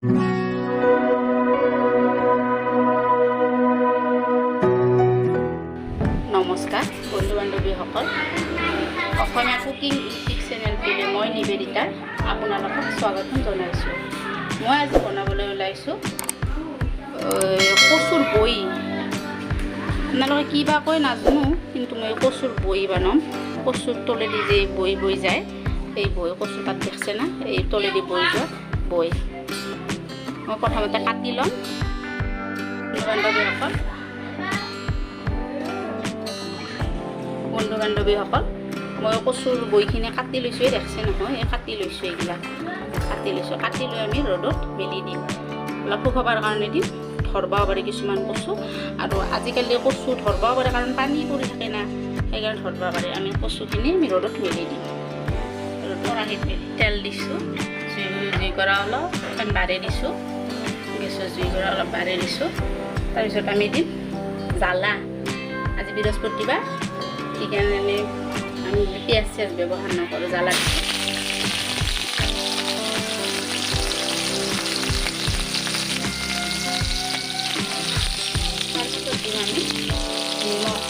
নমস্কাৰ বন্ধু বান্ধৱীসকল, অসমীয়া cooking YouTube চেনেলটোলৈ মই নিবেদিতা আপোনালোকক স্বাগতম জনাইছোঁ। মই আজি বনাবলৈ ওলাইছোঁ কচুৰ বই। আপোনালোকে কি বা কয় নাজানো, কিন্তু মই কচুৰ বই বনাম। কচুৰ তলেদি যে বৈ যায়, এই বই কচু তাত দেখছে না, এই তলেদি বৈ যোৱা বই মই প্ৰথমতে কাটি ল'ম। বন্ধু বান্ধৱীসকল, মই কচুৰ বইখিনি কাটি লৈছোঁ, দেখছে নহয়, এই কাটি লৈছোঁ, এইবিলাক কাটি লৈছোঁ। কাটি লৈ আমি ৰ'দত মেলি দিম, অলপ শুকাবৰ কাৰণে দিম। ধৰবাও পাৰে কিছুমান কচু, আৰু আজিকালি কচু ধৰবাও পাৰে কাৰণ পানী পৰি থাকে না, সেইকাৰণে ধৰব পাৰে। আমি কচুখিনি আমি ৰ'দত মেলি দিম। কেৰাহীত তেল দিছোঁ, জুই কৰা অলপ বাঢ়ি দিছোঁ, গেছৰ জুই কৰা অলপ বাঢ়ি দিছোঁ। তাৰপিছত আমি দিম জ্বালা। আজি বৃহস্পতিবাৰ, সেইকাৰণে আমি পিঁয়াজ চিয়াজ ব্যৱহাৰ নকৰোঁ, জ্বালা দিছোঁ। তাৰপিছত দিম আমি নিমখ।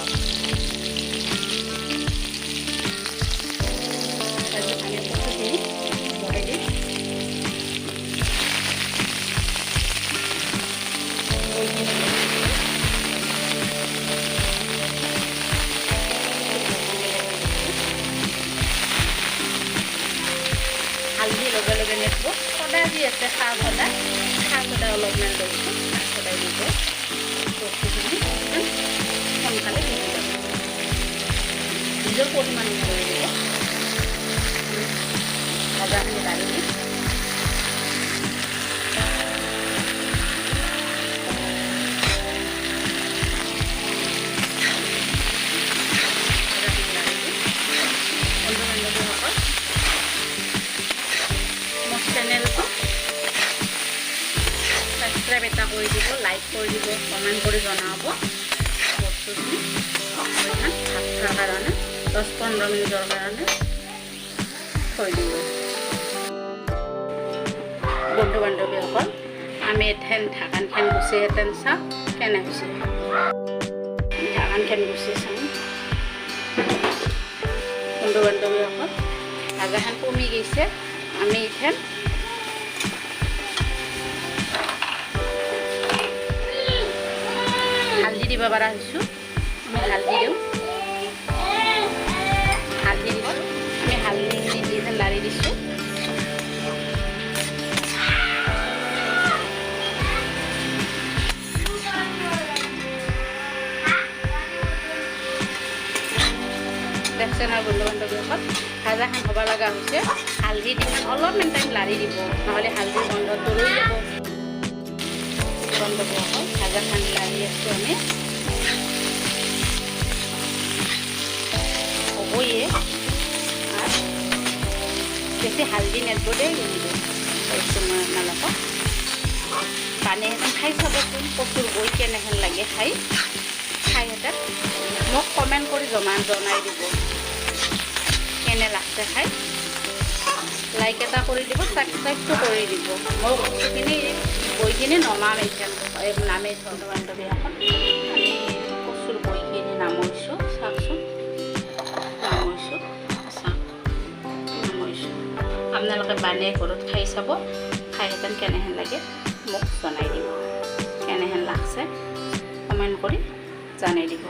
তাৰপিছত আমি কচুখিনি বহাই দিম। হালধি লগে লগে নেব, সদায় দি আছে খাৰ সদায় অলপমান লৈছোঁ, খাৰ সদায় দিব। বস্তুখিনি সোনকালে সিজি যাব, নিজৰ পৰিমাণ কৰি দিব। ভাজাখিনি লাৰি দিম। চেনেলটো সাবস্ক্ৰাইব এটা কৰি দিব, লাইক কৰি দিব, কমেণ্ট কৰি জনাব। বস্তুখিনি অকণমান ভাত খোৱাৰ কাৰণে 10-15 মিনিটৰ কাৰণে থৈ দিব। বন্ধু বান্ধৱীসকল, আমি এথেন ঢাকানখন গুচি এথেন চাওঁ কেনে হৈছে। ঢাকানখন গুচি চাওঁ। বন্ধু বান্ধৱীসকল, ভাজাখন কমি গৈছে। আমি এথেন হালধি দিব পৰা হৈছোঁ। আমি হালধি দিওঁ, হালধি দিছোঁ। আমি হালধি দি লাৰি দিছোঁ। দেখছে নহয় বন্ধু বান্ধৱীসকল, ভাজাখন হ'ব লগা হৈছে। হালধি দি অলপমান টাইম লাৰি দিব, নহ'লে হালধিৰ গন্ধটো ৰৈ যাব। বান্ধৱীসকল, ভাজাখন লাৰি আছোঁ আমি। হ'বয়ে, আৰু বেছি হালধি নেদব দেই, কিন্তু কৈছোঁ মই আপোনালোকক। পানী এখন খাই চাবচোন, কচুৰ বই কেনেহেন লাগে খাই এটা মোক কমেণ্ট কৰি জনাই দিব কেনে লাগছে খাই। লাইক এটা কৰি দিব, ছাবস্ক্ৰাইবটো কৰি দিব। মই বস্তুখিনি বইখিনি নমাম, নামেই বন্ধু বান্ধৱীসকল। আমি কচুৰ বইখিনি নামৈছোঁ, চাওকচোন, নামৈছোঁ। আপোনালোকে বানে ঘৰত খাই চাব, খাই হেঁতেন কেনেহেন লাগে মোক জনাই দিব। কেনেহেন লাগছে কমেণ্ট কৰি জনাই দিব।